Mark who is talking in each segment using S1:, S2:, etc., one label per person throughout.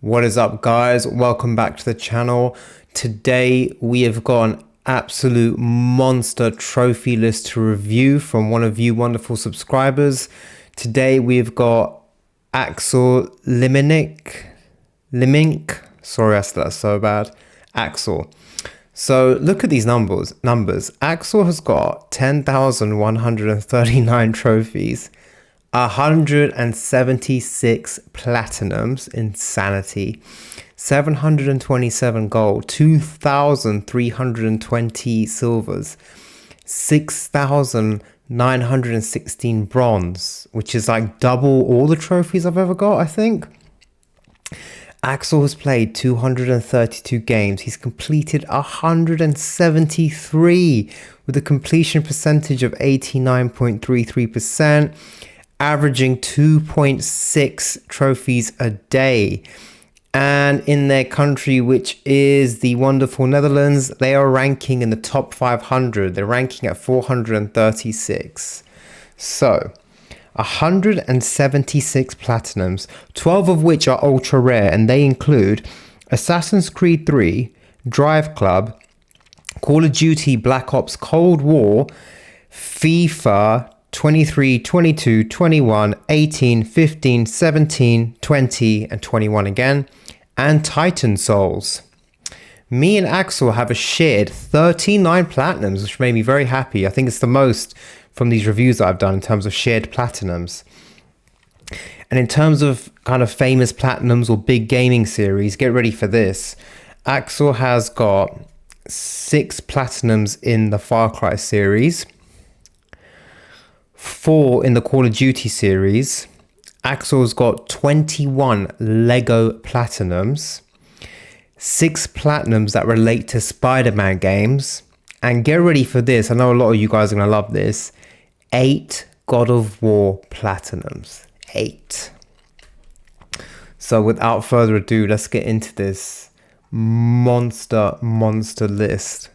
S1: What is up, guys? Welcome back to the channel. Today we have got an absolute monster trophy list to review from one of you wonderful subscribers. Today we've got Axel Limink. Sorry, that's so bad. Axel. So look at these numbers. Axel has got 10,139 trophies. 176 platinums, insanity, 727 gold, 2,320 silvers, 6,916 bronze, which is like double all the trophies I've ever got, I think. Axel has played 232 games. He's completed 173 with a completion percentage of 89.33%. Averaging 2.6 trophies a day. And in their country, which is the wonderful Netherlands, they are ranking in the top 500. They're ranking at 436. So, 176 platinums, 12 of which are ultra rare, and they include Assassin's Creed 3, Drive Club, Call of Duty Black Ops Cold War, FIFA 23, 22, 21, 18, 15, 17, 20, and 21 again, and Titan Souls. Me and Axel have a shared 39 platinums, which made me very happy. I think it's the most from these reviews that I've done in terms of shared platinums. And in terms of kind of famous platinums or big gaming series, get ready for this. Axel has got 6 platinums in the Far Cry series, 4 in the Call of Duty series. Axel's got 21 Lego platinums, 6 platinums that relate to Spider-Man games, and get ready for this, I know a lot of you guys are going to love this, 8 God of War platinums. 8. So without further ado, let's get into this monster list.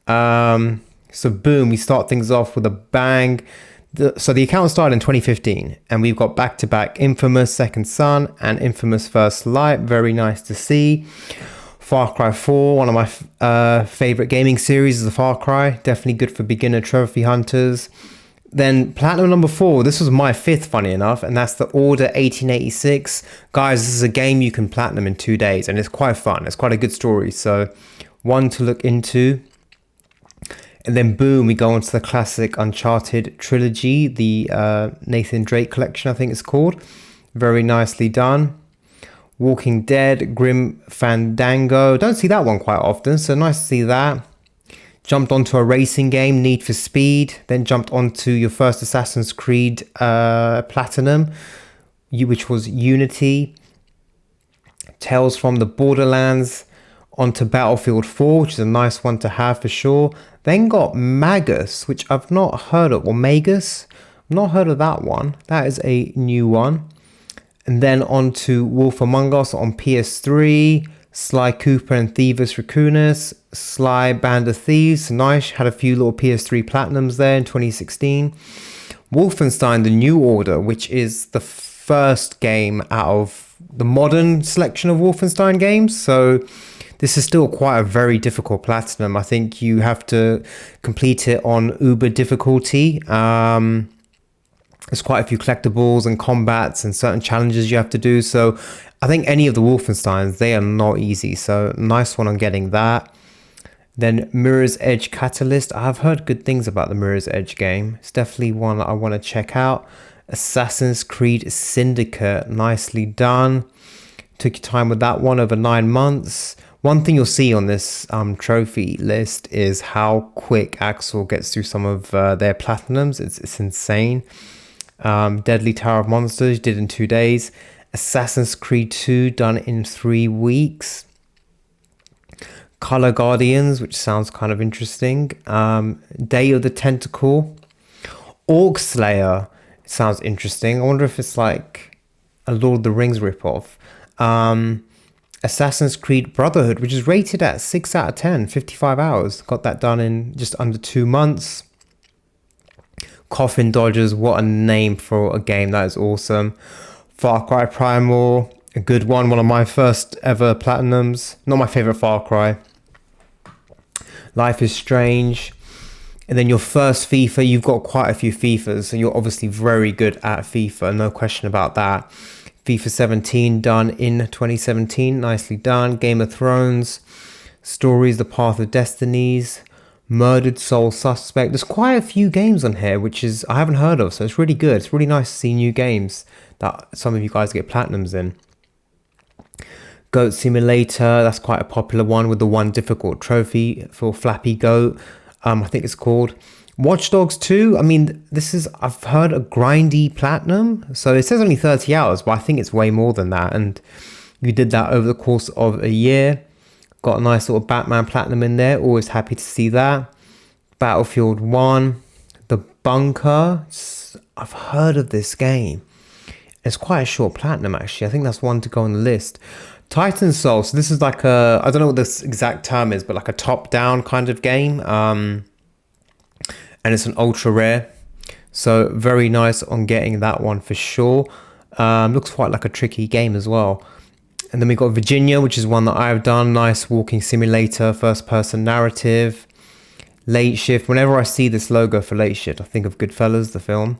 S1: So boom, we start things off with a bang. So the account started in 2015, and we've got back-to-back Infamous Second Son and Infamous First Light. Very nice to see. Far Cry 4, one of my favorite gaming series is the Far Cry. Definitely good for beginner trophy hunters. Then Platinum number 4, this was my 5th, funny enough, and that's the Order 1886. Guys, this is a game you can platinum in 2 days, and it's quite fun. It's quite a good story, so one to look into. And then boom, we go on to the classic Uncharted trilogy, the Nathan Drake collection, I think it's called. Very nicely done. Walking Dead, Grim Fandango. Don't see that one quite often, so nice to see that. Jumped onto a racing game, Need for Speed. Then jumped onto your first Assassin's Creed Platinum, which was Unity. Tales from the Borderlands. Onto Battlefield 4, which is a nice one to have for sure. Then got Magus, which I've not heard of, or Magus. I've not heard of that one. That is a new one. And then on to Wolf Among Us on PS3. Sly Cooper and Thieves Raccoonus. Sly Band of Thieves. Nice. Had a few little PS3 platinums there in 2016. Wolfenstein: The New Order, which is the first game out of the modern selection of Wolfenstein games. So this is still quite a very difficult platinum. I think you have to complete it on uber difficulty. There's quite a few collectibles and combats and certain challenges you have to do. So I think any of the Wolfensteins, they are not easy. So nice one on getting that. Then Mirror's Edge Catalyst. I've heard good things about the Mirror's Edge game. It's definitely one I want to check out. Assassin's Creed Syndicate. Nicely done. Took your time with that one over 9 months. One thing you'll see on this trophy list is how quick Axel gets through some of their platinums. It's insane. Deadly Tower of Monsters did in 2 days. Assassin's Creed 2 done in 3 weeks. Color Guardians, which sounds kind of interesting. Day of the Tentacle. Orc Slayer sounds interesting. I wonder if it's like a Lord of the Rings ripoff. Assassin's Creed Brotherhood, which is rated at 6 out of 10, 55 hours. Got that done in just under 2 months. Coffin Dodgers, what a name for a game. That is awesome. Far Cry Primal, A good one of my first ever platinums. Not my favorite Far Cry. Life is Strange. And then your first FIFA, you've got quite a few FIFAs, so you're obviously very good at FIFA, no question about that. FIFA 17 done in 2017, nicely done. Game of Thrones, Stories, The Path of Destinies, Murdered Soul Suspect. There's quite a few games on here which is I haven't heard of, so it's really good. It's really nice to see new games that some of you guys get platinums in. Goat Simulator, that's quite a popular one with the one difficult trophy for Flappy Goat. I think it's called. Watch Dogs 2, I mean, I've heard a grindy platinum. So it says only 30 hours, but I think it's way more than that. And you did that over the course of a year. Got a nice sort of Batman platinum in there. Always happy to see that. Battlefield 1. The Bunker. I've heard of this game. It's quite a short platinum, actually. I think that's one to go on the list. Titan Soul. So this is like I don't know what this exact term is, but like a top-down kind of game. And it's an ultra rare. So very nice on getting that one for sure. Looks quite like a tricky game as well. And then we got Virginia, which is one that I've done. Nice walking simulator, first-person narrative. Late Shift. Whenever I see this logo for Late Shift, I think of Goodfellas, the film.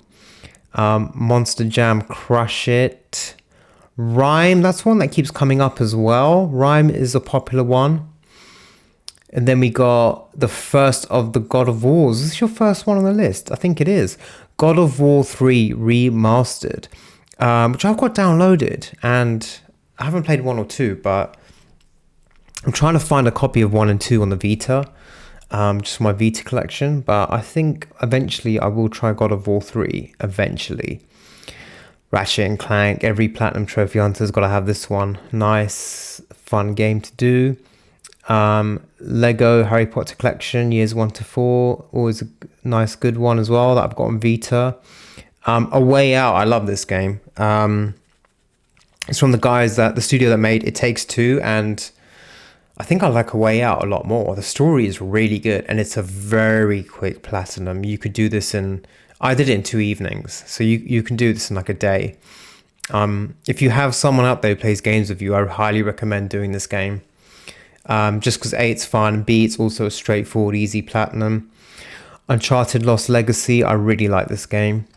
S1: Monster Jam Crush It. Rime, that's one that keeps coming up as well. Rime is a popular one. And then we got the first of the God of Wars. Is this your first one on the list? I think it is. God of War 3 Remastered, which I've got downloaded. And I haven't played 1 or 2, but I'm trying to find a copy of 1 and 2 on the Vita. Just for my Vita collection. But I think eventually I will try God of War 3. Eventually. Ratchet and Clank, every Platinum Trophy Hunter's got to have this one. Nice, fun game to do. Lego Harry Potter Collection, years 1 to 4. Always a nice, good one as well that I've got on Vita. A Way Out, I love this game. It's from the studio that made It Takes Two, and I think I like A Way Out a lot more. The story is really good, and it's a very quick platinum. You could do this I did it in 2 evenings, so you can do this in like a day. If you have someone out there who plays games with you, I highly recommend doing this game. Just because A, it's fun, B, it's also a straightforward, easy platinum. Uncharted Lost Legacy, I really like this game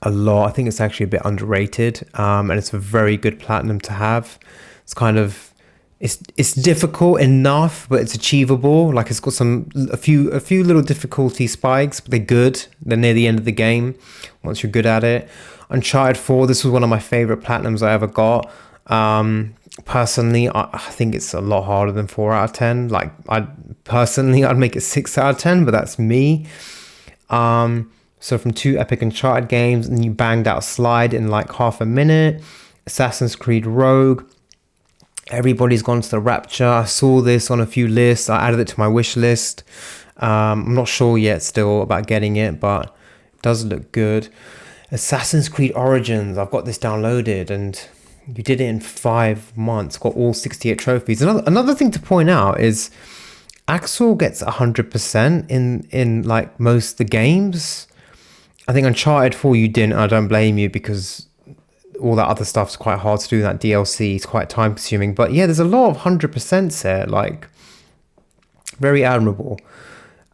S1: a lot. I think it's actually a bit underrated, and it's a very good platinum to have. It's kind of it's difficult enough, but it's achievable. Like it's got a few little difficulty spikes, but they're good. They're near the end of the game once you're good at it. Uncharted 4, this was one of my favorite platinums I ever got. Personally, I think it's a lot harder than 4 out of 10. Like I'd make it 6 out of 10, but that's me. So from 2 epic Uncharted games, and you banged out Slide in like half a minute. Assassin's Creed Rogue. Everybody's gone to the Rapture. I saw this on a few lists. I added it to my wish list. I'm not sure yet still about getting it, but it does look good. Assassin's Creed Origins. I've got this downloaded, and you did it in 5 months. Got all 68 trophies. Another thing to point out is Axel gets 100% in like most of the games. I think Uncharted 4 you didn't. I don't blame you because all that other stuff's quite hard to do. That DLC is quite time consuming, but yeah, there's a lot of 100% there, like very admirable.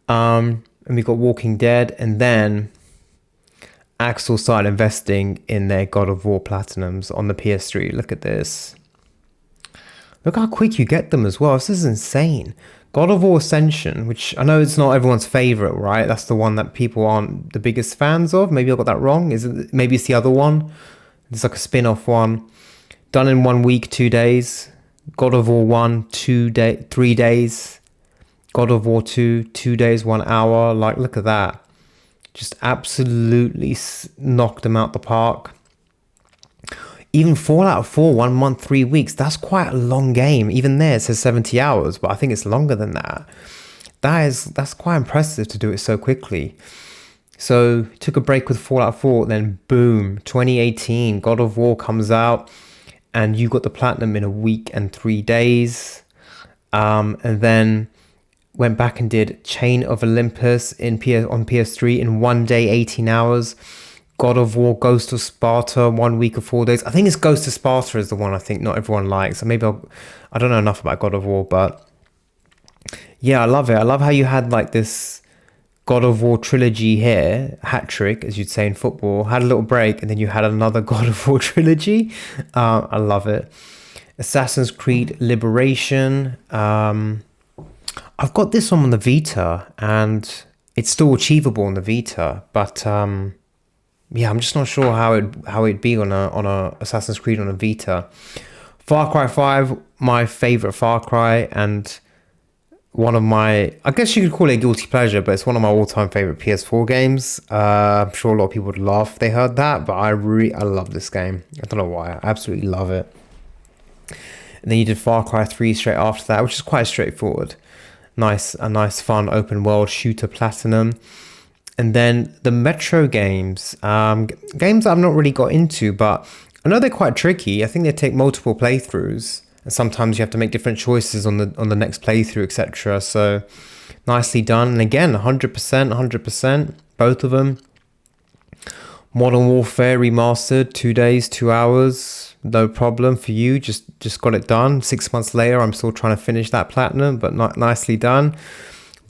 S1: And we got Walking Dead, and then Axel started investing in their God of War platinums on the PS3. Look at this. Look how quick you get them as well. This is insane. God of War Ascension, which I know it's not everyone's favorite, right? That's the one that people aren't the biggest fans of. Maybe I got that wrong. Maybe it's the other one. It's like a spin-off one. Done in 1 week, 2 days. God of War 1, 3 days. God of War 2, 2 days, 1 hour. Like, look at that. Just absolutely knocked them out the park. Even Fallout 4, 1 month, 3 weeks. That's quite a long game. Even there it says 70 hours, but I think it's longer than that. That's quite impressive to do it so quickly. So took a break with Fallout 4, then boom, 2018, God of War comes out, and you got the platinum in 1 week and 3 days. And then went back and did Chain of Olympus on PS3 in 1 day, 18 hours. God of War Ghost of Sparta 1 week or 4 days. I think it's Ghost of Sparta is the one I think not everyone likes. So maybe I don't know enough about God of War, but yeah, I love it. I love how you had like this God of War trilogy here, hat trick, as you'd say in football, had a little break, and then you had another God of War trilogy. I love it. Assassin's Creed Liberation. I've got this one on the Vita, and it's still achievable on the Vita, but yeah, I'm just not sure how it'd be on a Assassin's Creed on a Vita. Far Cry 5, my favorite Far Cry, and one of my, I guess you could call it a guilty pleasure, but it's one of my all-time favorite PS4 games. I'm sure a lot of people would laugh if they heard that, but I love this game. I don't know why. I absolutely love it. And then you did Far Cry 3 straight after that, which is quite straightforward. A nice fun open world shooter platinum. And then the Metro games, games I've not really got into, but I know they're quite tricky. I think they take multiple playthroughs, and sometimes you have to make different choices on the next playthrough, etc. So nicely done. And again, 100%, both of them. Modern Warfare Remastered, 2 days, 2 hours, no problem for you. Just got it done. 6 months later, I'm still trying to finish that platinum, but not nicely done.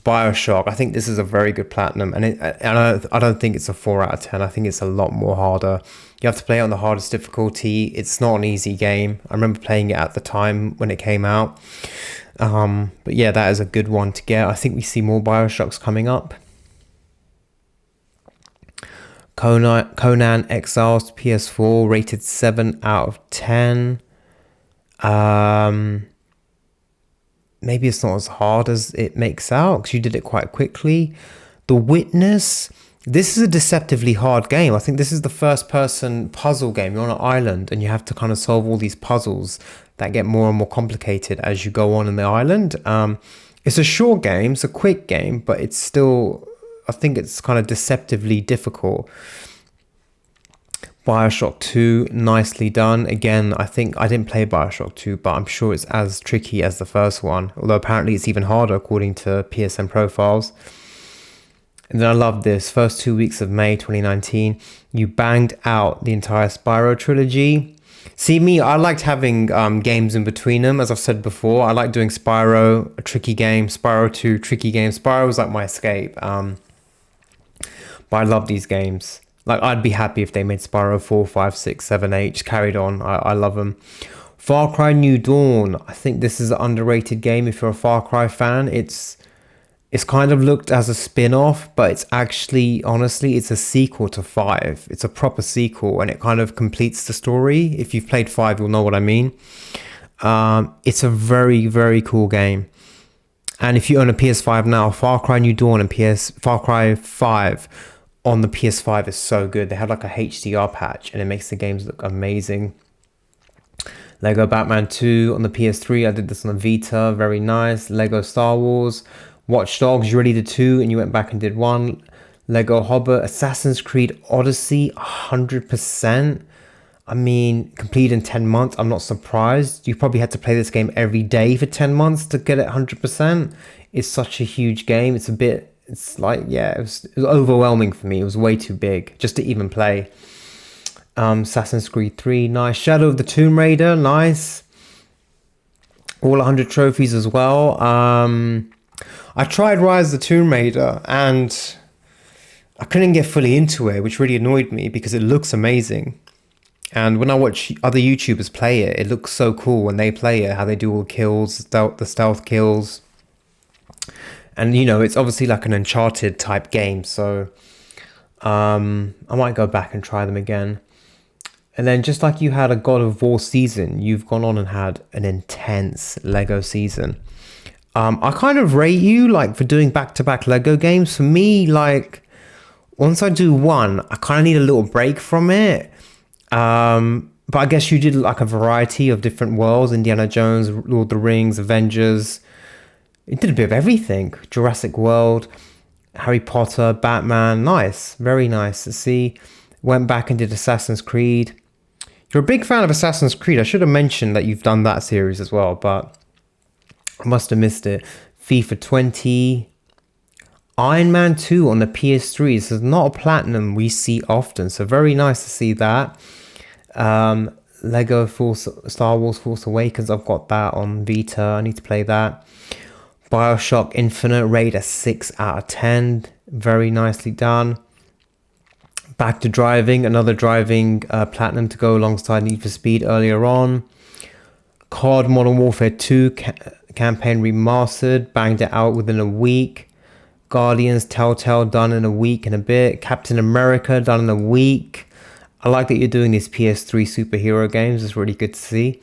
S1: BioShock, I think this is a very good platinum, and I don't think it's a 4 out of 10. I think it's a lot more harder. You have to play it on the hardest difficulty. It's not an easy game. I remember playing it at the time when it came out. But yeah, that is a good one to get. I think we see more BioShocks coming up. Conan Exiles PS4 rated 7 out of 10. Maybe it's not as hard as it makes out because you did it quite quickly. The Witness, this is a deceptively hard game. I think this is the first person puzzle game. You're on an island and you have to kind of solve all these puzzles that get more and more complicated as you go on in the island. It's a short game, it's a quick game, but it's still, I think it's kind of deceptively difficult. BioShock 2, nicely done. Again, I think I didn't play BioShock 2, but I'm sure it's as tricky as the first one, although apparently it's even harder according to PSN profiles. And then I love this. First 2 weeks of May 2019, you banged out the entire Spyro trilogy. See me, I liked having games in between them. As I've said before, I like doing Spyro, a tricky game, Spyro 2, tricky game. Spyro was like my escape. But I love these games. Like, I'd be happy if they made Spyro 4, 5, 6, 7, 8, just carried on. I love them. Far Cry New Dawn. I think this is an underrated game if you're a Far Cry fan. It's kind of looked as a spin-off, but it's actually, honestly, it's a sequel to 5. It's a proper sequel, and it kind of completes the story. If you've played 5, you'll know what I mean. It's a very, very cool game. And if you own a PS5 now, Far Cry New Dawn and Far Cry 5 on the PS5 is so good. They have like a HDR patch and it makes the games look amazing. Lego Batman 2 on the PS3. I did this on the Vita. Very nice. Lego Star Wars. Watch Dogs, you already did 2 and you went back and did 1. Lego Hobbit. Assassin's Creed Odyssey, 100%. I mean, complete in 10 months. I'm not surprised. You probably had to play this game every day for 10 months to get it 100%. It's such a huge game. It's like, yeah, it was overwhelming for me. It was way too big just to even play. Assassin's Creed 3, nice. Shadow of the Tomb Raider, nice. All 100 trophies as well. I tried Rise of the Tomb Raider and I couldn't get fully into it, which really annoyed me because it looks amazing. And when I watch other YouTubers play it, it looks so cool when they play it, how they do all kills, the stealth kills. And, you know, it's obviously like an Uncharted type game. So I might go back and try them again. And then just like you had a God of War season, you've gone on and had an intense Lego season. I kind of rate you like for doing back-to-back Lego games. For me, like once I do one, I kind of need a little break from it. But I guess you did like a variety of different worlds. Indiana Jones, Lord of the Rings, Avengers. It did a bit of everything. Jurassic World, Harry Potter, Batman. Nice. Very nice to see. Went back and did Assassin's Creed. You're a big fan of Assassin's Creed. I should have mentioned that you've done that series as well, but I must have missed it. FIFA 20. Iron Man 2 on the PS3. This is not a platinum we see often, so very nice to see that. Lego Star Wars Force Awakens, I've got that on Vita. I need to play that. BioShock Infinite, rate a 6 out of 10. Very nicely done. Back to Driving, another driving platinum to go alongside Need for Speed earlier on. COD Modern Warfare 2 campaign remastered, banged it out within a week. Guardians Telltale done in a week and a bit. Captain America done in a week. I like that you're doing these PS3 superhero games. It's really good to see.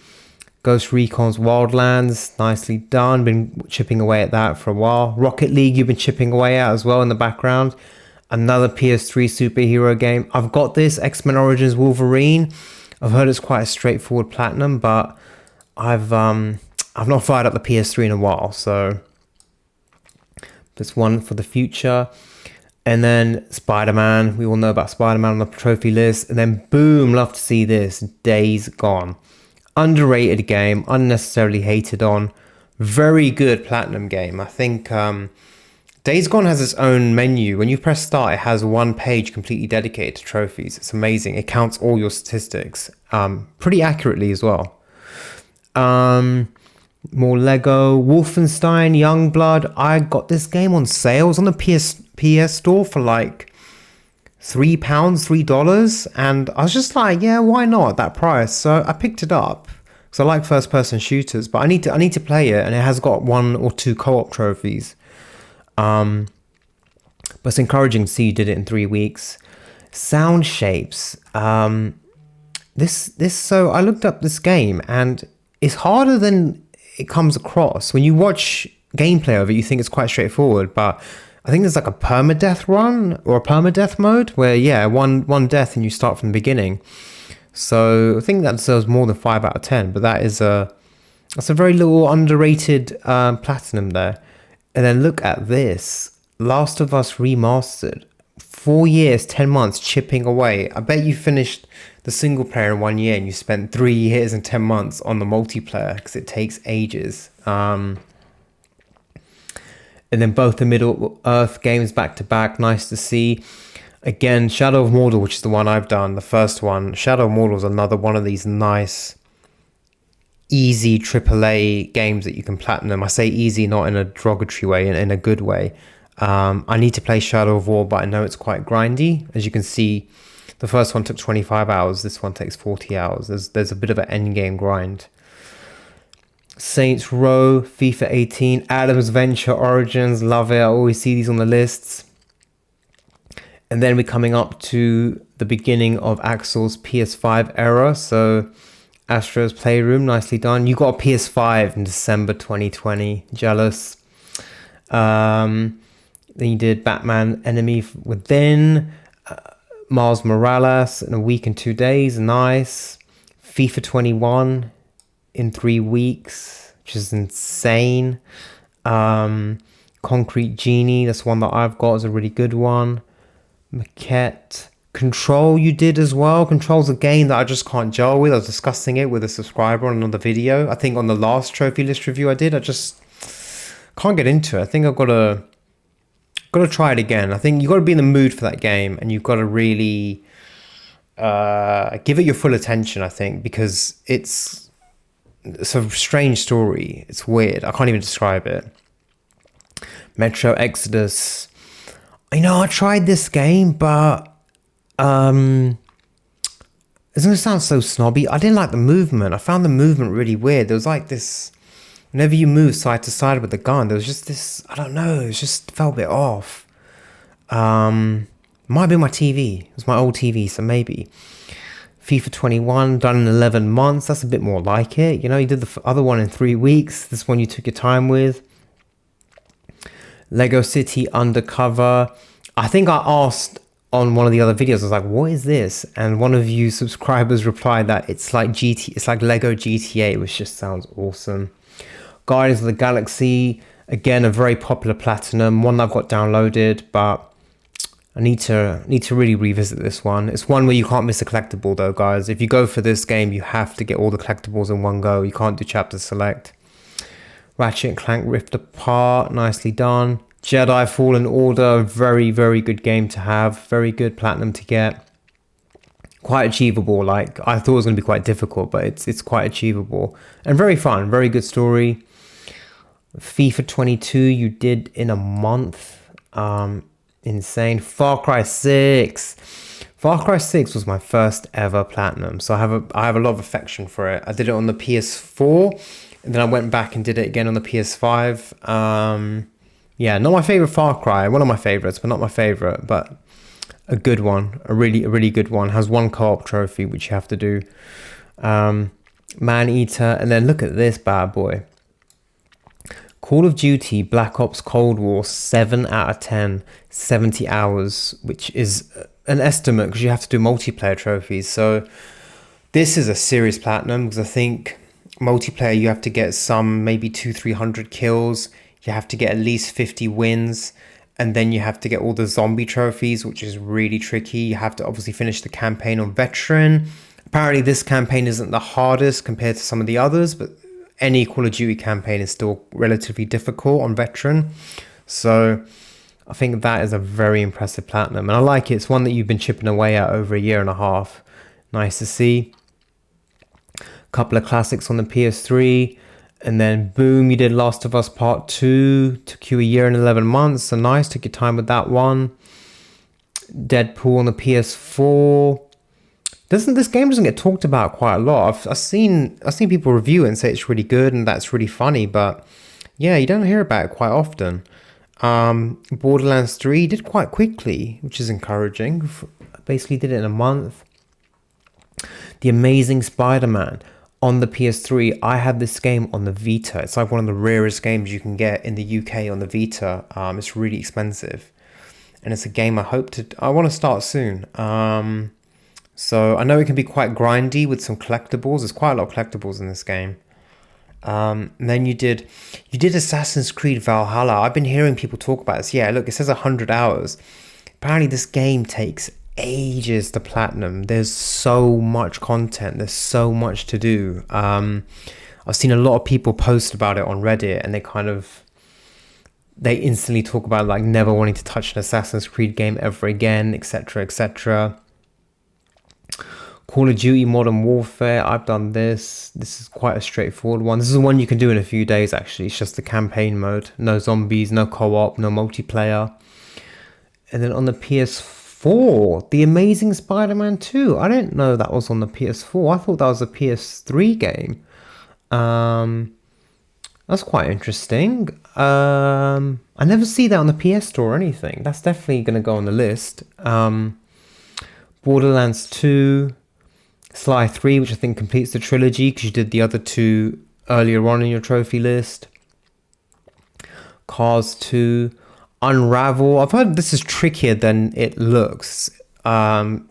S1: Ghost Recon's Wildlands, nicely done. Been chipping away at that for a while. Rocket League, you've been chipping away at as well in the background. Another PS3 superhero game. I've got this, X-Men Origins Wolverine. I've heard it's quite a straightforward platinum, but I've not fired up the PS3 in a while, so there's one for the future. And then Spider-Man, we all know about Spider-Man on the trophy list. And then boom, love to see this, Days Gone. Underrated game, unnecessarily hated on. Very good platinum game. I think Days Gone has its own menu. When you press start, it has one page completely dedicated to trophies. It's amazing. It counts all your statistics pretty accurately as well. More Lego, Wolfenstein, Youngblood. I got this game on sales on the PS store for like £3, $3, and I was just like, yeah, why not at that price? So I picked it up because I like first-person shooters, but I need to play it, and it has got 1 or 2 co-op trophies. But it's encouraging to see you did it in 3 weeks. Sound Shapes. So I looked up this game, and it's harder than it comes across. When you watch gameplay of it, you think it's quite straightforward, but I think there's like a permadeath run or a permadeath mode where, yeah, one death and you start from the beginning. So I think that deserves more than 5 out of 10, but that's a very little underrated platinum there. And then look at this, Last of Us Remastered. 4 years, 10 months chipping away. I bet you finished the single player in 1 year and you spent 3 years and 10 months on the multiplayer because it takes ages. And then both the Middle Earth games back to back, nice to see. Again, Shadow of Mordor, which is the one I've done, the first one. Shadow of Mordor is another one of these nice, easy AAA games that you can platinum. I say easy, not in a derogatory way, in a good way. I need to play Shadow of War, but I know it's quite grindy. As you can see, the first one took 25 hours. This one takes 40 hours. There's a bit of an endgame grind. Saints Row, FIFA 18, Adam's Venture, Origins, love it. I always see these on the lists. And then we're coming up to the beginning of Axel's PS5 era. So Astro's Playroom, nicely done. You got a PS5 in December 2020. Jealous. Then you did Batman Enemy Within, Miles Morales in a week and 2 days. Nice. FIFA 21 in 3 weeks, which is insane. Concrete Genie, that's one that I've got, is a really good one. Maquette. Control you did as well. Control's a game that I just can't gel with. I was discussing it with a subscriber on another video. I think on the last trophy list review I did, I just can't get into it. I think I've got to try it again. I think you've got to be in the mood for that game, and you've got to really give it your full attention, I think, because it's a strange story. It's weird. I can't even describe it. Metro Exodus. You know, I tried this game, but it's going to sound so snobby. I didn't like the movement. I found the movement really weird. There was like this, whenever you move side to side with the gun, there was just this, I don't know, it just felt a bit off. Might be my TV. It was my old TV, so maybe. FIFA 21, done in 11 months. That's a bit more like it. You know, you did the other one in 3 weeks. This one you took your time with. Lego City Undercover. I think I asked on one of the other videos, I was like, what is this? And one of you subscribers replied that it's like Lego GTA, which just sounds awesome. Guardians of the Galaxy, again, a very popular platinum, one that I've got downloaded, but I need to really revisit this one. It's one where you can't miss a collectible though, guys. If you go for this game, you have to get all the collectibles in one go. You can't do chapter select. Ratchet & Clank Rift Apart, nicely done. Jedi Fallen Order, very, very good game to have. Very good platinum to get. Quite achievable. Like, I thought it was going to be quite difficult, but it's quite achievable. And very fun. Very good story. FIFA 22 you did in a month. Insane. Far Cry 6. Far Cry 6 was my first ever platinum, so I have a lot of affection for it. I did it on the PS4, and then I went back and did it again on the PS5. Yeah, not my favorite Far Cry. One of my favorites, but not my favorite. But a good one, a really good one. Has one co-op trophy which you have to do. Man Eater, and then look at this bad boy. Call of Duty Black Ops Cold War, 7 out of 10, 70 hours, which is an estimate because you have to do multiplayer trophies. So this is a serious platinum because I think multiplayer you have to get some maybe 200-300 kills. You have to get at least 50 wins, and then you have to get all the zombie trophies, which is really tricky. You have to obviously finish the campaign on veteran. Apparently this campaign isn't the hardest compared to some of the others, but any Call of Duty campaign is still relatively difficult on veteran. So I think that is a very impressive platinum, and I like it. It's one that you've been chipping away at over a year and a half. Nice to see. A couple of classics on the PS3, and then boom, you did Last of Us Part 2. Took you a year and 11 months, so nice. Took your time with that one. Deadpool on the PS4. This game doesn't get talked about quite a lot. I've seen people review it and say it's really good and that's really funny, but yeah, you don't hear about it quite often. Borderlands 3 did quite quickly, which is encouraging. Basically did it in a month. The Amazing Spider-Man on the PS3. I had this game on the Vita. It's like one of the rarest games you can get in the UK on the Vita. It's really expensive, and it's a game I want to start soon. So I know it can be quite grindy with some collectibles. There's quite a lot of collectibles in this game. And then you did Assassin's Creed Valhalla. I've been hearing people talk about this. Yeah, look, it says 100 hours. Apparently this game takes ages to platinum. There's so much content. There's so much to do. I've seen a lot of people post about it on Reddit, and they instantly talk about like never wanting to touch an Assassin's Creed game ever again, etc., etc. Call of Duty Modern Warfare, I've done this. This is quite a straightforward one. This is one you can do in a few days, actually. It's just the campaign mode. No zombies, no co-op, no multiplayer. And then on the PS4, The Amazing Spider-Man 2. I didn't know that was on the PS4. I thought that was a PS3 game. That's quite interesting. I never see that on the PS Store or anything. That's definitely going to go on the list. Borderlands 2. Sly 3, which I think completes the trilogy because you did the other two earlier on in your trophy list. Cars 2. Unravel. I've heard this is trickier than it looks. Kind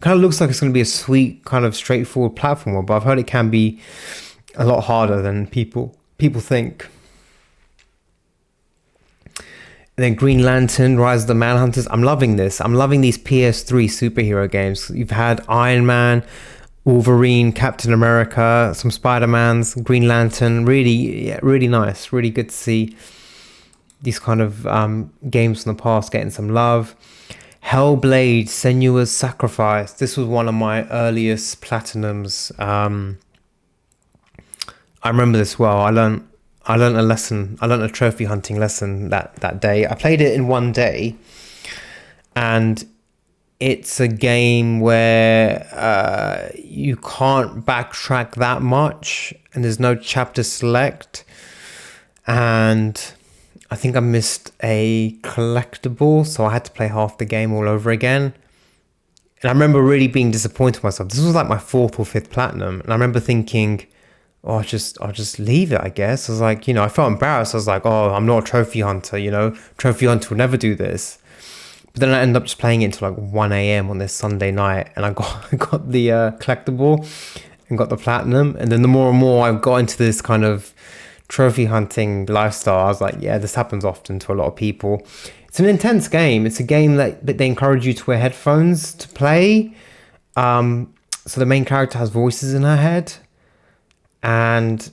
S1: of looks like it's going to be a sweet, kind of straightforward platformer, but I've heard it can be a lot harder than people think. And then Green Lantern, Rise of the Manhunters. I'm loving this. I'm loving these PS3 superhero games. You've had Iron Man, Wolverine, Captain America, some Spider-Mans, Green Lantern. Really nice. Really good to see these kind of games from the past getting some love. Hellblade, Senua's Sacrifice. This was one of my earliest platinums. I remember this well. I learned a lesson. I learned a trophy hunting lesson that day. I played it in one day, and it's a game where you can't backtrack that much, and there's no chapter select. And I think I missed a collectible, so I had to play half the game all over again. And I remember really being disappointed in myself. This was like my 4th or 5th platinum, and I remember thinking, oh, I'll just leave it, I guess. I was like, I felt embarrassed. I was like, oh, I'm not a trophy hunter, Trophy hunter will never do this. But then I ended up just playing it until like 1 a.m. on this Sunday night, and I got the collectible and got the platinum. And then the more and more I got into this kind of trophy hunting lifestyle, I was like, yeah, this happens often to a lot of people. It's an intense game. It's a game that they encourage you to wear headphones to play. So the main character has voices in her head. And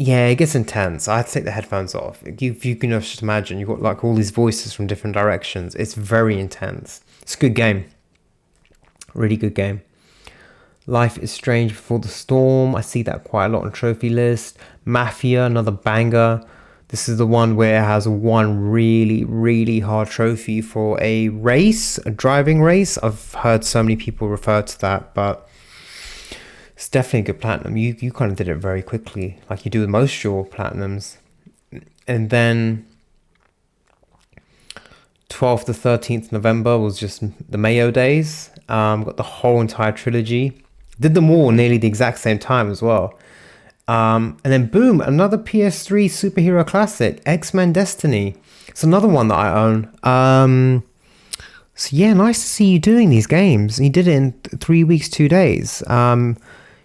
S1: Yeah, it gets intense. I had to take the headphones off. You can just imagine, you've got like all these voices from different directions. It's very intense. It's a good game. Really good game. Life is Strange Before the Storm. I see that quite a lot on trophy list. Mafia, another banger. This is the one where it has one really, really hard trophy for a race, a driving race. I've heard so many people refer to that, but it's definitely a good platinum. You kind of did it very quickly, like you do with most your platinums. And then 12th to 13th November was just the Mayo days. Got the whole entire trilogy. Did them all nearly the exact same time as well. And then boom, another PS3 superhero classic, X-Men Destiny. It's another one that I own. So yeah, nice to see you doing these games. You did it in 3 weeks, 2 days.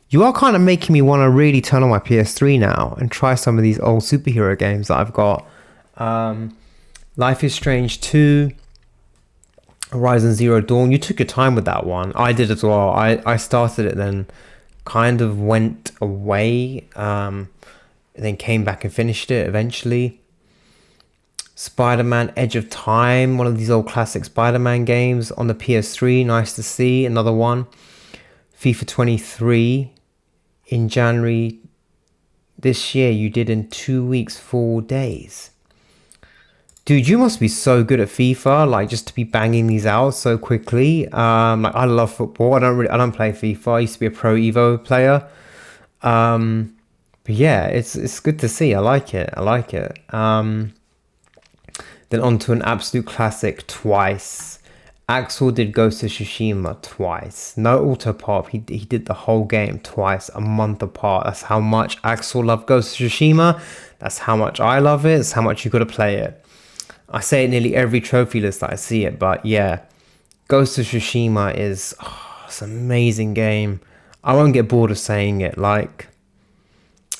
S1: You are kind of making me want to really turn on my PS3 now and try some of these old superhero games that I've got. Life is Strange 2, Horizon Zero Dawn. You took your time with that one. I did as well. I started it, then kind of went away, then came back and finished it eventually. Spider-Man Edge of Time, one of these old classic Spider-Man games on the PS3. Nice to see, another one. FIFA 23 in January this year. You did in 2 weeks, 4 days. Dude, you must be so good at FIFA, like just to be banging these out so quickly. Like I love football. I don't play FIFA. I used to be a pro Evo player. But yeah, it's good to see. I like it. Then on to an absolute classic, Twice. Axel did Ghost of Tsushima twice. No auto pop. He did the whole game twice, a month apart. That's how much Axel loved Ghost of Tsushima. That's how much I love it. It's how much you got to play it. I say it nearly every trophy list that I see it, but yeah, Ghost of Tsushima is it's an amazing game. I won't get bored of saying it. Like,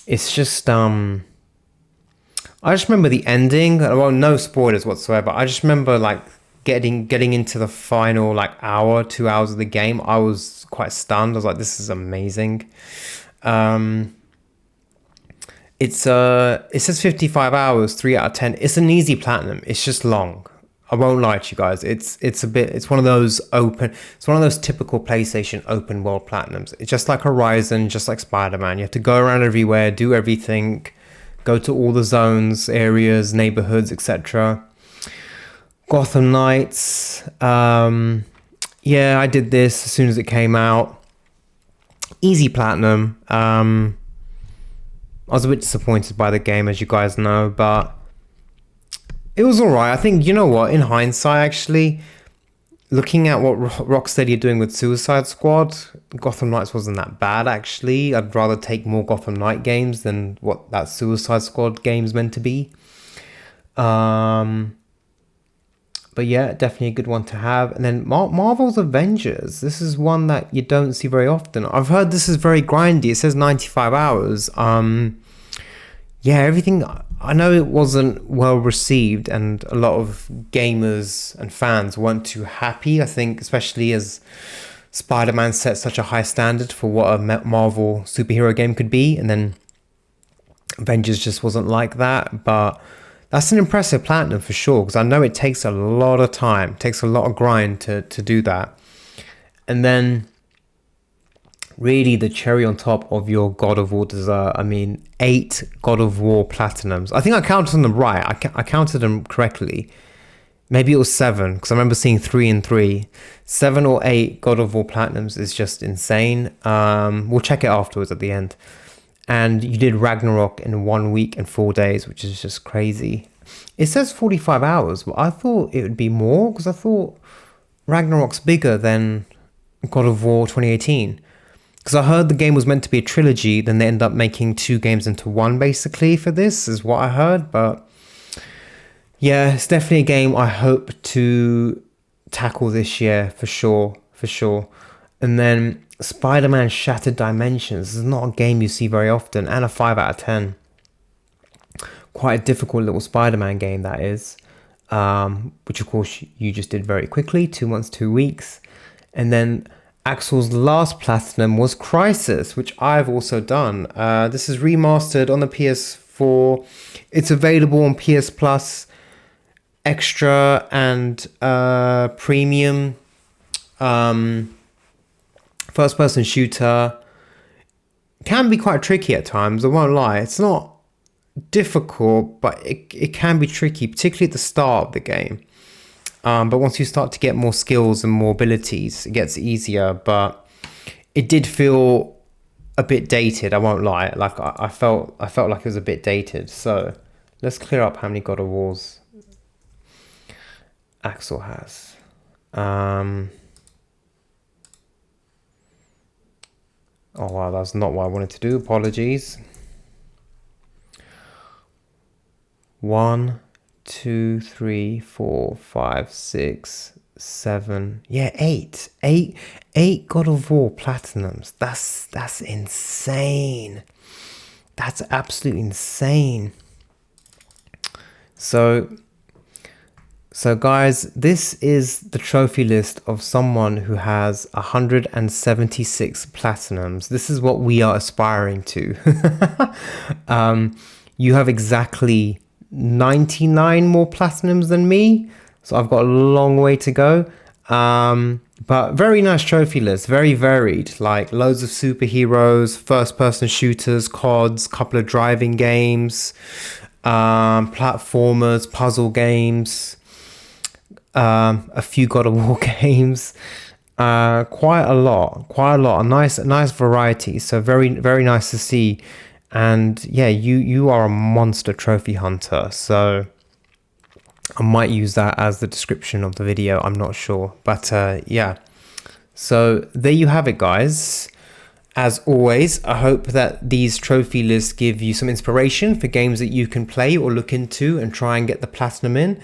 S1: it's just I just remember the ending. Well, no spoilers whatsoever. I just remember like getting into the final like hour, 2 hours of the game. I was quite stunned. I was like, this is amazing. It says 55 hours, 3 out of 10. It's an easy platinum. It's just long. I won't lie to you guys. It's one of those typical PlayStation open world platinums. It's just like Horizon, just like Spider-Man. You have to go around everywhere, do everything, go to all the zones, areas, neighborhoods, etc. Gotham Knights. Yeah, I did this as soon as it came out. Easy platinum. I was a bit disappointed by the game, as you guys know, but it was alright. I think, you know what, in hindsight, actually, looking at what Rocksteady are doing with Suicide Squad, Gotham Knights wasn't that bad, actually. I'd rather take more Gotham Knight games than what that Suicide Squad game's meant to be. But yeah, definitely a good one to have. And then Marvel's Avengers. This is one that you don't see very often. I've heard this is very grindy. It says 95 hours. Yeah, everything. I know it wasn't well received, and a lot of gamers and fans weren't too happy. I think, especially as Spider-Man set such a high standard for what a Marvel superhero game could be, and then Avengers just wasn't like that. But that's an impressive platinum for sure, because I know it takes a lot of time, takes a lot of grind to do that. And then really the cherry on top of your God of War dessert. I mean, 8 God of War platinums. I think I counted them right. I counted them correctly. Maybe it was 7, because I remember seeing 3 and 3. 7 or 8 God of War platinums is just insane. We'll check it afterwards at the end. And you did Ragnarok in 1 week and 4 days, which is just crazy. It says 45 hours, but I thought it would be more, because I thought Ragnarok's bigger than God of War 2018. Because I heard the game was meant to be a trilogy, then they end up making 2 games into one, basically, for this, is what I heard. But yeah, it's definitely a game I hope to tackle this year, for sure. And then Spider-Man Shattered Dimensions. This is not a game you see very often, and a 5 out of 10. Quite a difficult little Spider-Man game, that is. Which, of course, you just did very quickly. 2 months, 2 weeks. And then Axel's last platinum was Crisis, which I've also done. This is remastered on the PS4. It's available on PS Plus Extra and Premium. First person shooter. Can be quite tricky at times, I won't lie. It's not difficult, but it can be tricky, particularly at the start of the game. But once you start to get more skills and more abilities, it gets easier. But it did feel a bit dated, I won't lie. Like I felt like it was a bit dated. So let's clear up how many God of Wars Axel has. Oh wow, that's not what I wanted to do. Apologies. 1, 2, 3, 4, 5, 6, 7. Yeah, 8. 8 God of War platinums. That's insane. That's absolutely insane. So guys, this is the trophy list of someone who has 176 platinums. This is what we are aspiring to. You have exactly 99 more platinums than me, so I've got a long way to go. But very nice trophy list, very varied, like loads of superheroes, first person shooters, CODs, couple of driving games, platformers, puzzle games, a few God of War games, quite a lot, a nice variety. So very nice to see. And yeah, you are a monster trophy hunter, so I might use that as the description of the video, I'm not sure. But yeah, so there you have it, guys. As always, I hope that these trophy lists give you some inspiration for games that you can play or look into and try and get the platinum in.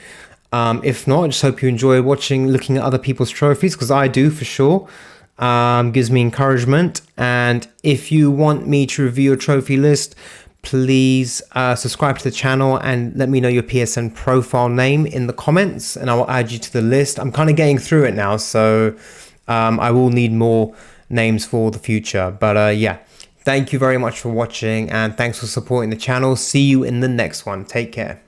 S1: If not, I just hope you enjoy looking at other people's trophies, because I do for sure. Gives me encouragement. And if you want me to review a trophy list, please subscribe to the channel and let me know your PSN profile name in the comments, and I will add you to the list. I'm kind of getting through it now, so I will need more names for the future. But yeah, thank you very much for watching, and thanks for supporting the channel. See you in the next one. Take care.